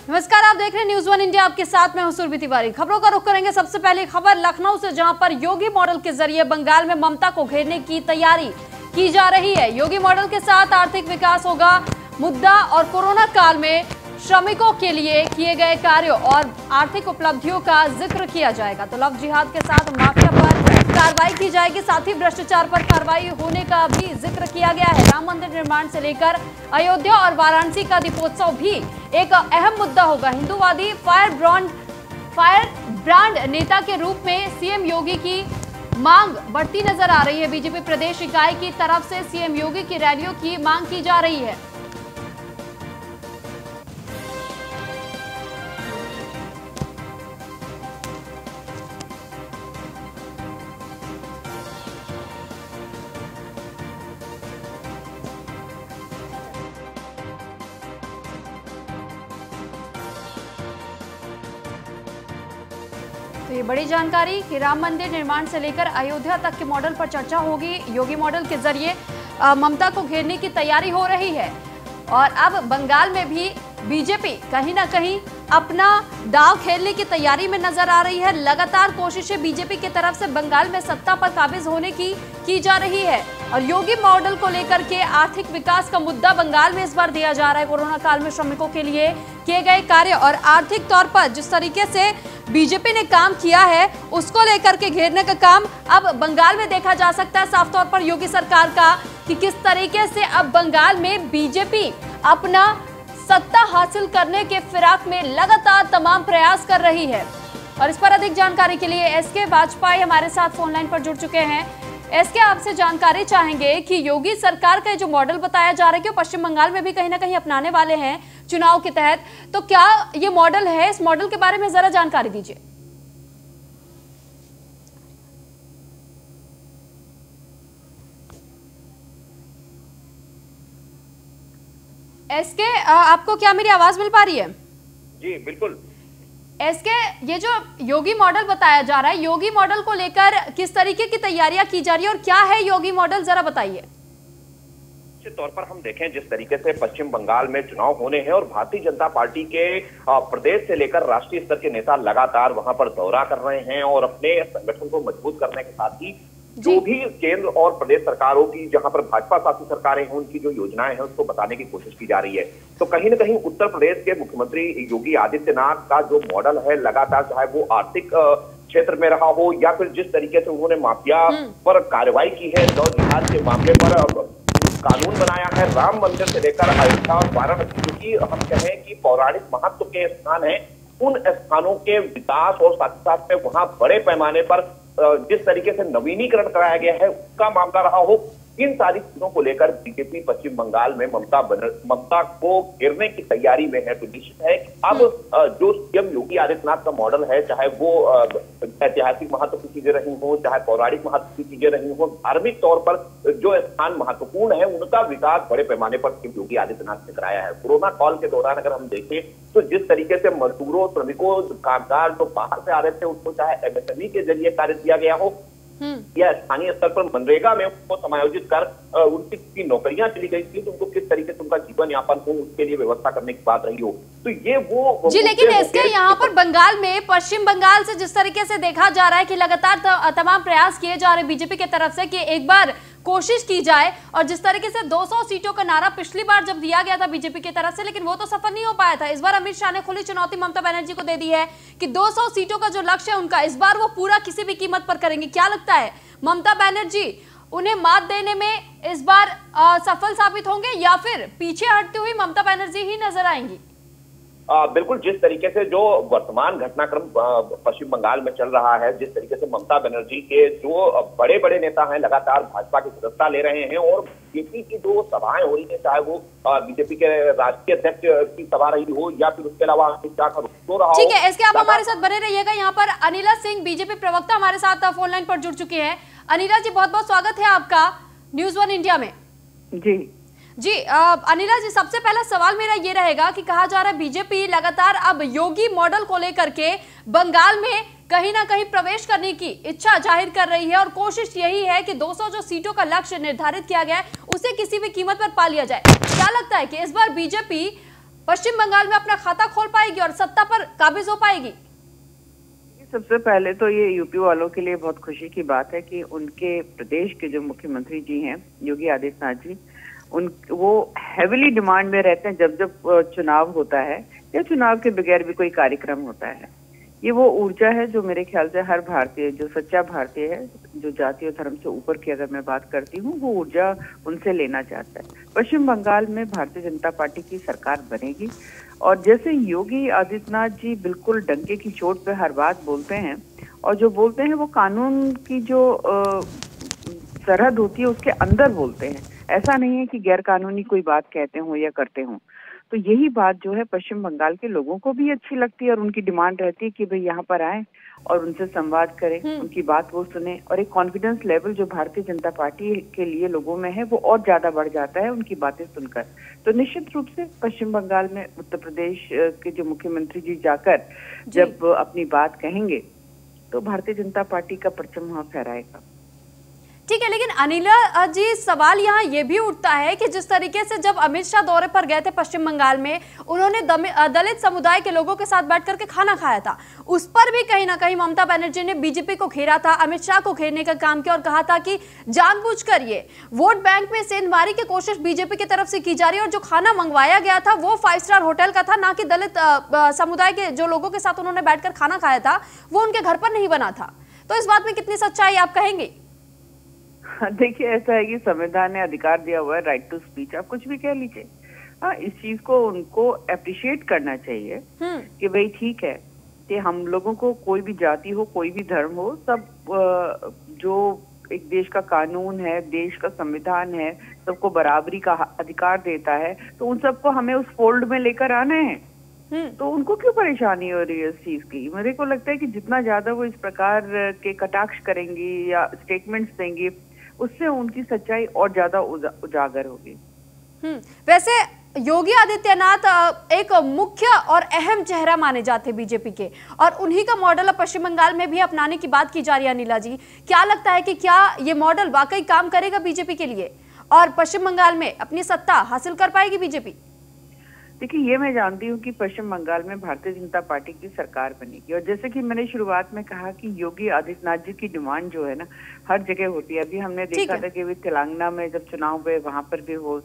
नमस्कार, आप देख रहे हैं न्यूज़ वन इंडिया। आपके साथ मैं हूं सुरभि तिवारी। खबरों का रुख करेंगे। सबसे पहले खबर लखनऊ से, जहां पर योगी मॉडल के जरिए बंगाल में ममता को घेरने की तैयारी की जा रही है। योगी मॉडल के साथ आर्थिक विकास होगा मुद्दा और कोरोना काल में श्रमिकों के लिए किए गए कार्यों और आर्थिक उपलब्धियों का जिक्र किया जाएगा। तो लव जिहाद के साथ माफिया पर कार्रवाई की जाएगी, साथ ही भ्रष्टाचार पर कार्रवाई होने का भी जिक्र किया गया है। राम मंदिर निर्माण से लेकर अयोध्या और वाराणसी का दीपोत्सव भी एक अहम मुद्दा होगा। हिंदूवादी फायर ब्रांड नेता के रूप में सीएम योगी की मांग बढ़ती नजर आ रही है। बीजेपी प्रदेश इकाई की तरफ से सीएम योगी की रैलियों की मांग की जा रही है। तो ये बड़ी जानकारी कि राम मंदिर निर्माण से लेकर अयोध्या तक के मॉडल पर चर्चा होगी। योगी मॉडल के जरिए ममता को घेरने की तैयारी हो रही है और अब बंगाल में भी बीजेपी कहीं ना कहीं अपना दांव खेलने की तैयारी में नजर आ रही है। लगातार कोशिशें बीजेपी की तरफ से बंगाल में सत्ता पर काबिज होने की जा रही है और योगी मॉडल को लेकर के आर्थिक विकास का मुद्दा बंगाल में इस बार दिया जा रहा है। कोरोना काल में श्रमिकों के लिए किए गए कार्य और आर्थिक तौर पर जिस तरीके से बीजेपी ने काम किया है उसको लेकर के घेरने का काम अब बंगाल में देखा जा सकता है। साफ तौर पर योगी सरकार का कि किस तरीके से अब बंगाल में बीजेपी अपना सत्ता हासिल करने के फिराक में लगातार तमाम प्रयास कर रही है। और इस पर अधिक जानकारी के लिए एसके वाजपेयी हमारे साथ फोन लाइन पर जुड़ चुके हैं। एसके, आपसे जानकारी चाहेंगे कि योगी सरकार का जो मॉडल बताया जा रहा है कि पश्चिम बंगाल में भी कहीं ना कहीं अपनाने वाले हैं चुनाव के तहत, तो क्या ये मॉडल है? इस मॉडल के बारे में जरा जानकारी दीजिए। एसके, आपको क्या मेरी आवाज मिल पा रही है? जी बिल्कुल। एसके, ये जो योगी मॉडल बताया जा रहा है, योगी मॉडल को लेकर किस तरीके की तैयारियां की जा रही है और क्या है योगी मॉडल, जरा बताइए। निश्चित तौर पर हम देखें जिस तरीके से पश्चिम बंगाल में चुनाव होने हैं और भारतीय जनता पार्टी के प्रदेश से लेकर राष्ट्रीय स्तर के नेता लगातार वहां पर दौरा कर रहे हैं और अपने संगठन को मजबूत करने के साथ ही जो भी केंद्र और प्रदेश सरकारों की, जहां पर भाजपा शासित सरकारें हैं, उनकी जो योजनाएं हैं उसको बताने की कोशिश की जा रही है। तो कहीं ना कहीं उत्तर प्रदेश के मुख्यमंत्री योगी आदित्यनाथ का जो मॉडल है, लगातार चाहे वो आर्थिक क्षेत्र में रहा हो या फिर जिस तरीके से उन्होंने माफिया पर कार्रवाई की है, लव जिहाद के मामले पर कानून बनाया है, राम मंदिर से लेकर अयोध्या और वाराणसी, क्योंकि हम कहें कि पौराणिक महत्व के स्थान है, उन स्थानों के विकास और साथ साथ में वहां बड़े पैमाने पर जिस तरीके से नवीनीकरण कराया गया है उसका मामला रहा हो, इन सारी चीजों को लेकर बीजेपी पश्चिम बंगाल में ममता को घेरने की तैयारी में है। तो निश्चित है कि अब जो सीएम योगी आदित्यनाथ का मॉडल है, चाहे वो ऐतिहासिक महत्व की चीजें रही हो, चाहे पौराणिक महत्व की चीजें रही हो, धार्मिक तौर पर जो स्थान महत्वपूर्ण है उनका विकास बड़े पैमाने पर सीएम योगी आदित्यनाथ ने कराया है। कोरोना काल के दौरान अगर हम देखें तो जिस तरीके से मजदूरों, श्रमिकों, कामगार जो बाहर से आ रहे थे उनको चाहे एमएसएमई के जरिए कार्य दिया गया हो या स्थानीय स्तर पर मनरेगा में उनको समायोजित कर उनकी नौकरियां चली गई थी, तो उनको किस तरीके से उनका जीवन यापन हो उसके लिए व्यवस्था करने की बात रही हो। तो ये वो जी, लेकिन इसके यहाँ पर बंगाल में, पश्चिम बंगाल से जिस तरीके से देखा जा रहा है कि लगातार तमाम प्रयास किए जा रहे हैं बीजेपी की तरफ से कि एक बार कोशिश की जाए, और जिस तरीके से 200 सीटों का नारा पिछली बार जब दिया गया था बीजेपी की तरफ से, लेकिन वो तो सफल नहीं हो पाया था। इस बार अमित शाह ने खुली चुनौती ममता बनर्जी को दे दी है कि 200 सीटों का जो लक्ष्य है उनका, इस बार वो पूरा किसी भी कीमत पर करेंगे। क्या लगता है, ममता बनर्जी उन्हें मात देने में इस बार सफल साबित होंगे या फिर पीछे हटती हुई ममता बनर्जी ही नजर आएंगी? बिल्कुल, जिस तरीके से जो वर्तमान घटनाक्रम पश्चिम बंगाल में चल रहा है, जिस तरीके से ममता बनर्जी के जो बड़े बड़े नेता हैं लगातार भाजपा की सदस्यता ले रहे हैं और बीजेपी की जो सभाएं हो रही है, चाहे वो बीजेपी के राष्ट्रीय अध्यक्ष की सभा रही हो या फिर उसके अलावा अमित शाह का रोड रहा हो। ठीक है, इसके आप हमारे साथ बने रहिएगा। यहाँ पर अनिला सिंह बीजेपी प्रवक्ता हमारे साथ फोन लाइन पर जुड़ चुके हैं। अनिला जी, बहुत बहुत स्वागत है आपका न्यूज़ वन इंडिया में। जी अनिला जी, सबसे पहला सवाल मेरा ये रहेगा कि कहा जा रहा है बीजेपी लगातार अब योगी मॉडल को लेकर के बंगाल में कहीं ना कहीं प्रवेश करने की इच्छा जाहिर कर रही है और कोशिश यही है कि 200 जो सीटों का लक्ष्य निर्धारित किया गया है उसे किसी भी कीमत पर पा लिया जाए। क्या लगता है कि इस बार बीजेपी पश्चिम बंगाल में अपना खाता खोल पाएगी और सत्ता पर काबिज हो पाएगी? सबसे पहले तो ये यूपी वालों के लिए बहुत खुशी की बात है कि उनके प्रदेश के जो मुख्यमंत्री जी हैं योगी आदित्यनाथ जी, वो हेविली डिमांड में रहते हैं जब जब चुनाव होता है या चुनाव के बगैर भी कोई कार्यक्रम होता है। ये वो ऊर्जा है जो मेरे ख्याल से हर भारतीय, जो सच्चा भारतीय है, जो जाति और धर्म से ऊपर की अगर मैं बात करती हूँ, वो ऊर्जा उनसे लेना चाहता है। पश्चिम बंगाल में भारतीय जनता पार्टी की सरकार बनेगी और जैसे योगी आदित्यनाथ जी बिल्कुल डंके की चोट पे हर बात बोलते हैं और जो बोलते हैं वो कानून की जो सरहद होती है उसके अंदर बोलते हैं, ऐसा नहीं है कि गैर कानूनी कोई बात कहते हो या करते हो। तो यही बात जो है पश्चिम बंगाल के लोगों को भी अच्छी लगती है और उनकी डिमांड रहती है कि भाई यहाँ पर आए और उनसे संवाद करें, उनकी बात वो सुने और एक कॉन्फिडेंस लेवल जो भारतीय जनता पार्टी के लिए लोगों में है वो और ज्यादा बढ़ जाता है उनकी बातें सुनकर। तो निश्चित रूप से पश्चिम बंगाल में उत्तर प्रदेश के जो मुख्यमंत्री जी जाकर जब अपनी बात कहेंगे तो भारतीय जनता पार्टी का परचम वहां फहराएगा। ठीक है, लेकिन अनिला जी, सवाल यहाँ ये भी उठता है कि जिस तरीके से जब अमित शाह दौरे पर गए थे पश्चिम बंगाल में, उन्होंने दलित समुदाय के लोगों के साथ बैठ करके खाना खाया था, उस पर भी कहीं ना कहीं ममता बनर्जी ने बीजेपी को घेरा था, अमित शाह को घेरने का काम किया और कहा था कि जानबूझकर ये वोट बैंक में सेंधमारी की कोशिश बीजेपी की तरफ से की जा रही है और जो खाना मंगवाया गया था वो 5 स्टार होटल का था, ना कि दलित समुदाय के जो लोगों के साथ उन्होंने बैठकर खाना खाया था वो उनके घर पर नहीं बना था। तो इस बात में कितनी सच्चाई आप कहेंगे? देखिए, ऐसा है कि संविधान ने अधिकार दिया हुआ है राइट टू स्पीच, आप कुछ भी कह लीजिए। हाँ, इस चीज को उनको अप्रिशिएट करना चाहिए कि भाई ठीक है कि हम लोगों को कोई भी जाति हो, कोई भी धर्म हो, सब जो एक देश का कानून है, देश का संविधान है, सबको बराबरी का अधिकार देता है, तो उन सबको हमें उस फोल्ड में लेकर आना है। तो उनको क्यों परेशानी हो रही है इस चीज की? मेरे को लगता है कि जितना ज्यादा वो इस प्रकार के कटाक्ष करेंगी या स्टेटमेंट्स देंगी उससे उनकी सच्चाई और ज्यादा उजागर होगी। वैसे योगी आदित्यनाथ एक मुख्य और अहम चेहरा माने जाते बीजेपी के और उन्हीं का मॉडल अब पश्चिम बंगाल में भी अपनाने की बात की जा रही है। अनिला जी, क्या लगता है कि क्या ये मॉडल वाकई काम करेगा बीजेपी के लिए और पश्चिम बंगाल में अपनी सत्ता हासिल कर पाएगी बीजेपी? देखिए, ये मैं जानती हूँ कि पश्चिम बंगाल में भारतीय जनता पार्टी की सरकार बनेगी और जैसे कि मैंने शुरुआत में कहा कि योगी आदित्यनाथ जी की डिमांड जो है ना हर जगह होती है। अभी हमने देखा था कि तेलंगाना में जब चुनाव हुए वहां पर भी हो,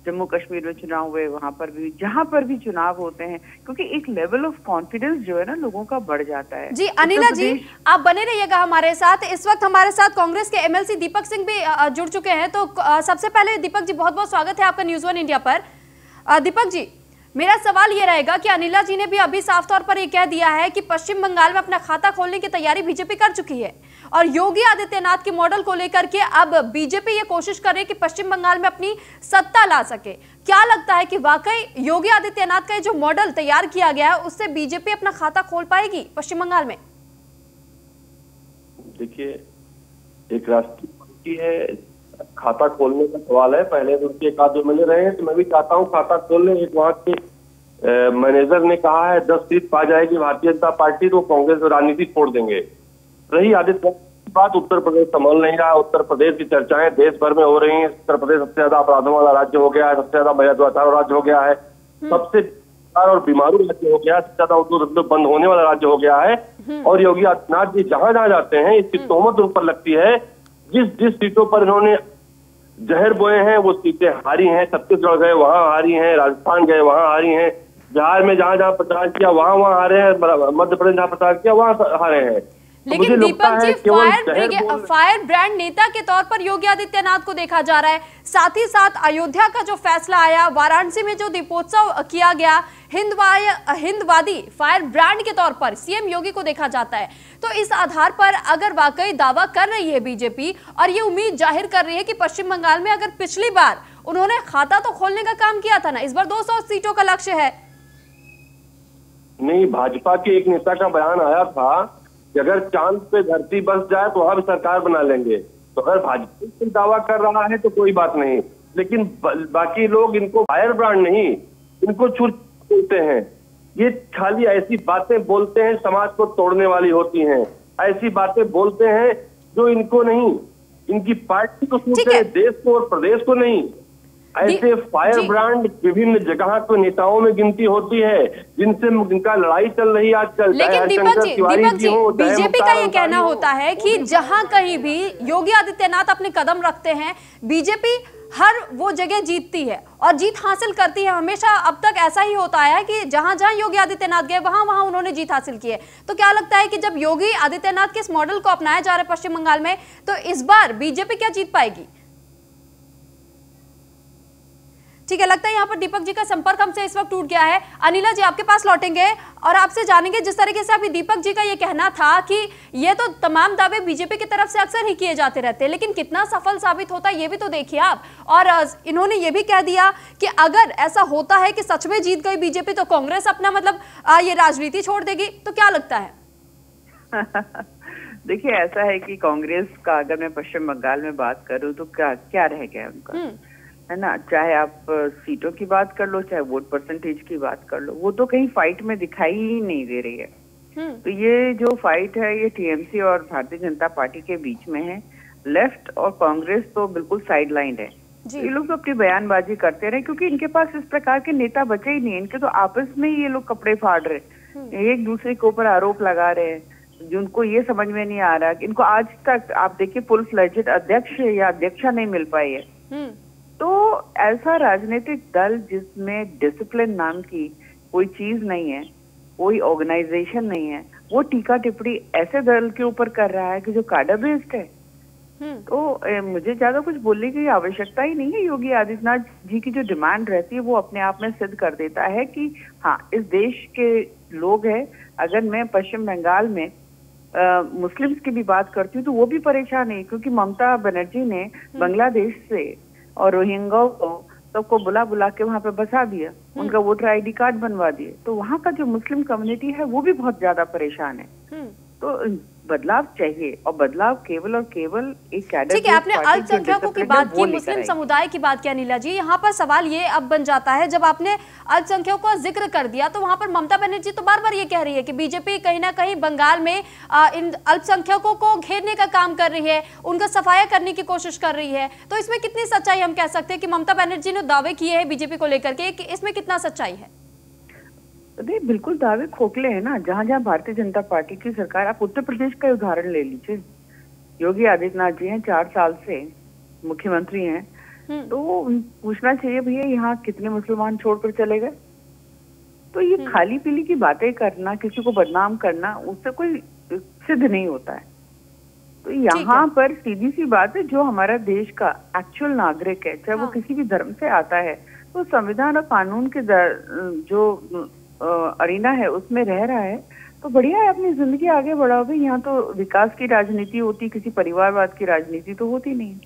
जम्मू कश्मीर में चुनाव हुए वहां पर भी, जहां पर भी चुनाव होते हैं, क्योंकि एक लेवल ऑफ कॉन्फिडेंस जो है ना लोगों का बढ़ जाता है। जी अनिला जी, आप बने रहिएगा हमारे साथ। इस वक्त हमारे साथ कांग्रेस के एमएलसी दीपक सिंह भी जुड़ चुके हैं। तो सबसे पहले दीपक जी, बहुत बहुत स्वागत है आपका न्यूज़ 1 इंडिया पर। दीपक जी, मेरा सवाल ये रहेगा कि अनिला जी ने भी अभी साफ तौर पर ये कह दिया है कि पश्चिम बंगाल में अपना खाता खोलने की तैयारी बीजेपी कर चुकी है और योगी आदित्यनाथ के मॉडल को लेकर के अब बीजेपी ये कोशिश कर रही है कि पश्चिम बंगाल में अपनी सत्ता ला सके। क्या लगता है कि वाकई योगी आदित्यनाथ का जो मॉडल तैयार किया गया है उससे बीजेपी अपना खाता खोल पाएगी पश्चिम बंगाल में? देखिए, एक राष्ट्रीय पार्टी है, खाता खोलने का सवाल है। पहले तो उनके एक आध एमएलए रहे हैं, तो मैं भी चाहता हूँ खाता खोल ले। एक वहाँ के मैनेजर ने कहा है 10 सीट पा जाएगी भारतीय जनता पार्टी तो कांग्रेस राजनीति छोड़ देंगे। रही आदित्यनाथ की बात, उत्तर प्रदेश संभल नहीं रहा। उत्तर प्रदेश की चर्चाएं देश भर में हो रही हैं। उत्तर प्रदेश सबसे ज्यादा अपराधों वाला राज्य हो गया है, सबसे ज्यादा भ्रष्टाचार राज्य हो गया है, सबसे और बीमारू राज्य हो गया है, सबसे ज्यादा उद्योग बंद होने वाला राज्य हो गया है। और योगी आदित्यनाथ जी जहां जहां जाते हैं इसकी तोहमत उन पर लगती है। जिस सीटों पर इन्होंने जहर बोए हैं वो सीटें हारी हैं। छत्तीसगढ़ गए वहां हारी हैं, राजस्थान गए वहां हारी हैं, बिहार में जहां जहां प्रचार किया वहां हारे हैं, मध्य प्रदेश जहां प्रचार किया वहां हारे हैं। लेकिन दीपक जी, फायर ब्रांड नेता के तौर पर योगी आदित्यनाथ को देखा जा रहा है। साथ ही साथ अयोध्या का जो फैसला आया, वाराणसी में जो दीपोत्सव किया गया, हिंदवादी फायर ब्रांड के तौर पर सीएम योगी को देखा जाता है। तो इस आधार पर अगर वाकई दावा कर रही है बीजेपी और ये उम्मीद जाहिर कर रही है कि पश्चिम बंगाल में अगर पिछली बार उन्होंने खाता तो खोलने का काम किया था ना, इस बार 200 सीटों का लक्ष्य है। नहीं, भाजपा के एक नेता का बयान आया था कि अगर चांद पे धरती बस जाए तो वहां भी सरकार बना लेंगे। तो अगर भाजपा दावा कर रहा है तो कोई बात नहीं, लेकिन बाकी लोग इनको फायर ब्रांड नहीं, इनको चूर बोलते हैं। ये खाली ऐसी बातें बोलते हैं समाज को तोड़ने वाली होती हैं, ऐसी बातें बोलते हैं जो इनको नहीं, इनकी पार्टी को सूट है, देश को और प्रदेश को नहीं। ऐसे फायर ब्रांड विभिन्न जगह के नेताओं में गिनती होती है जिनका लड़ाई चल रही है आजकल। लेकिन दीपक जी बीजेपी का ये कहना होता है कि जहां कहीं भी योगी आदित्यनाथ अपने कदम रखते हैं बीजेपी हर वो जगह जीतती है और जीत हासिल करती है। हमेशा अब तक ऐसा ही होता है कि जहां जहां योगी आदित्यनाथ गए वहां वहां उन्होंने जीत हासिल की है। तो क्या लगता है कि जब योगी आदित्यनाथ के इस मॉडल को अपनाया जा रहा है पश्चिम बंगाल में, तो इस बार बीजेपी क्या जीत पाएगी? ठीक है, लगता है यहाँ पर दीपक जी का संपर्क हमसे इस वक्त टूट गया है। अनिला जी आपके पास लौटेंगे और आपसे जानेंगे, जिस तरीके से अभी दीपक जी का ये कहना था कि ये तो तमाम दावे बीजेपी की तरफ से अक्सर ही किए जाते रहते हैं, लेकिन कितना सफल साबित होता है ये भी तो देखिए आप। और इन्होंने ये भी कह दिया कि अगर ऐसा होता है कि सच में जीत गई बीजेपी तो कांग्रेस अपना मतलब ये राजनीति छोड़ देगी। तो क्या लगता है? देखिए, ऐसा है कि कांग्रेस का अगर मैं पश्चिम बंगाल में बात करूं तो क्या रह गया उनका, है ना। चाहे आप सीटों की बात कर लो, चाहे वोट परसेंटेज की बात कर लो, वो तो कहीं फाइट में दिखाई ही नहीं दे रही है। तो ये जो फाइट है ये टीएमसी और भारतीय जनता पार्टी के बीच में है। लेफ्ट और कांग्रेस तो बिल्कुल साइड लाइन है। ये लोग तो अपनी बयानबाजी करते रहे क्योंकि इनके पास इस प्रकार के नेता बचे ही नहीं। इनके तो आपस में ही ये लोग कपड़े फाड़ रहे, एक दूसरे के ऊपर आरोप लगा रहे हैं, जिनको ये समझ में नहीं आ रहा कि इनको आज तक आप देखिए फुल फ्लेजेड अध्यक्ष या अध्यक्षा नहीं मिल पाई है। तो ऐसा राजनीतिक दल जिसमें डिसिप्लिन नाम की कोई चीज नहीं है, कोई ऑर्गेनाइजेशन नहीं है, वो टीका टिप्पणी ऐसे दल के ऊपर कर रहा है कि जो काडर बेस्ड है। तो मुझे ज्यादा कुछ बोलने की आवश्यकता ही नहीं है। योगी आदित्यनाथ जी की जो डिमांड रहती है वो अपने आप में सिद्ध कर देता है कि हाँ, इस देश के लोग हैं। अगर मैं पश्चिम बंगाल में मुस्लिम्स की भी बात करती हूँ तो वो भी परेशान है क्योंकि ममता बनर्जी ने बांग्लादेश से और रोहिंग्या को सबको बुला बुला के वहां पे बसा दिया, उनका वोटर आईडी कार्ड बनवा दिए। तो वहां का जो मुस्लिम कम्युनिटी है वो भी बहुत ज्यादा परेशान है। तो बदलाव चाहिए और बदलाव केवल और केवल एक कैडर। ठीक है, आपने अल्पसंख्यकों की बात की, मुस्लिम समुदाय की बात की अनिला जी। यहाँ पर सवाल ये अब बन जाता है, जब आपने अल्पसंख्यकों का जिक्र कर दिया तो वहां पर ममता बनर्जी तो बार बार ये कह रही है कि बीजेपी कहीं ना कहीं बंगाल में इन अल्पसंख्यकों को घेरने का काम कर रही है, उनका सफाया करने की कोशिश कर रही है। तो इसमें कितनी सच्चाई हम कह सकते हैं कि ममता बनर्जी ने दावे किए हैं बीजेपी को लेकर के, इसमें कितना सच्चाई है? बिल्कुल दावे खोखले हैं ना। जहां जहां भारतीय जनता पार्टी की सरकार, आप उत्तर प्रदेश का उदाहरण ले लीजिए। योगी आदित्यनाथ जी हैं, 4 साल से मुख्यमंत्री हैं, तो पूछना चाहिए भैया यहाँ कितने मुसलमान छोड़कर चले गए। तो ये खाली पीली की बातें करना, किसी को बदनाम करना, उससे कोई सिद्ध नहीं होता है। तो यहाँ पर सीधी सी बात है, जो हमारा देश का एक्चुअल नागरिक है, चाहे वो किसी भी धर्म से आता है, तो संविधान और कानून के जो अरीना है उसमें रह रहा है तो बढ़िया है, अपनी जिंदगी आगे बढ़ाओगे। यहाँ तो विकास की राजनीति होती, किसी परिवारवाद की राजनीति तो होती नहीं।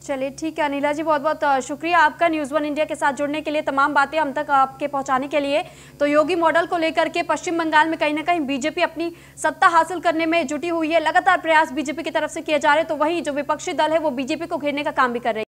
चलिए ठीक है अनिला जी, बहुत बहुत शुक्रिया आपका न्यूज़ 1 इंडिया के साथ जुड़ने के लिए, तमाम बातें हम तक आपके पहुंचाने के लिए। तो योगी मॉडल को लेकर के पश्चिम बंगाल में कहीं ना कहीं बीजेपी अपनी सत्ता हासिल करने में जुटी हुई है। लगातार प्रयास बीजेपी की तरफ से किए जा रहे हैं, तो वहीं जो विपक्षी दल है वो बीजेपी को घेरने का काम भी कर रहे हैं।